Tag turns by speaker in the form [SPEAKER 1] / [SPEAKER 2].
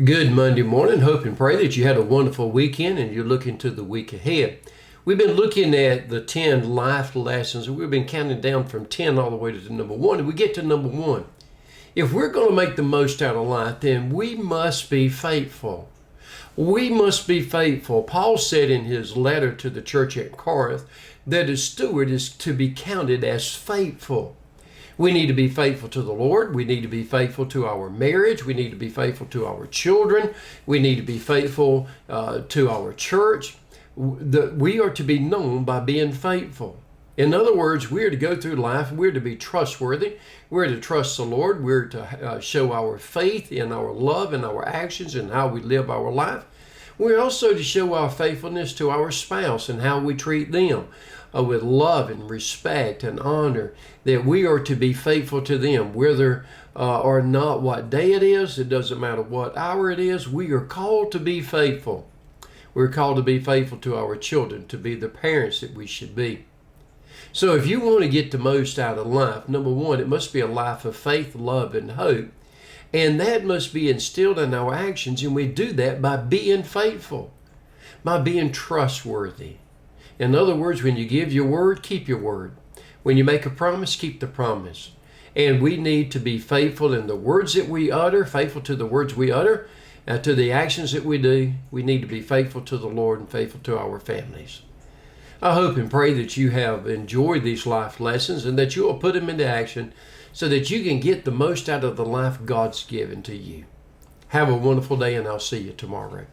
[SPEAKER 1] Good Monday morning. Hope and pray that you had a wonderful weekend and you're looking to the week ahead. We've been looking at the 10 life lessons. We've been counting down from 10 all the way to number 1, and we get to number 1. If we're going to make the most out of life, then we must be faithful. We must be faithful. Paul said in his letter to the church at Corinth that a steward is to be counted as faithful. We need to be faithful to the Lord. We need to be faithful to our marriage. We need to be faithful to our children. We need to be faithful to our church. We are to be known by being faithful. In other words, we're to go through life. We're to be trustworthy. We're to trust the Lord. We're to show our faith in our love and our actions and how we live our life. We're also to show our faithfulness to our spouse and how we treat them with love and respect and honor, that we are to be faithful to them, whether or not what day it is. It doesn't matter what hour it is. We are called to be faithful. We're called to be faithful to our children, to be the parents that we should be. So if you want to get the most out of life, number 1, it must be a life of faith, love, and hope. And that must be instilled in our actions, and we do that by being faithful, by being trustworthy. In other words, when you give your word, keep your word. When you make a promise, keep the promise. And we need to be faithful in the words that we utter, faithful to the words we utter, to the actions that we do. We need to be faithful to the Lord and faithful to our families. I hope and pray that you have enjoyed these life lessons and that you will put them into action so that you can get the most out of the life God's given to you. Have a wonderful day, and I'll see you tomorrow.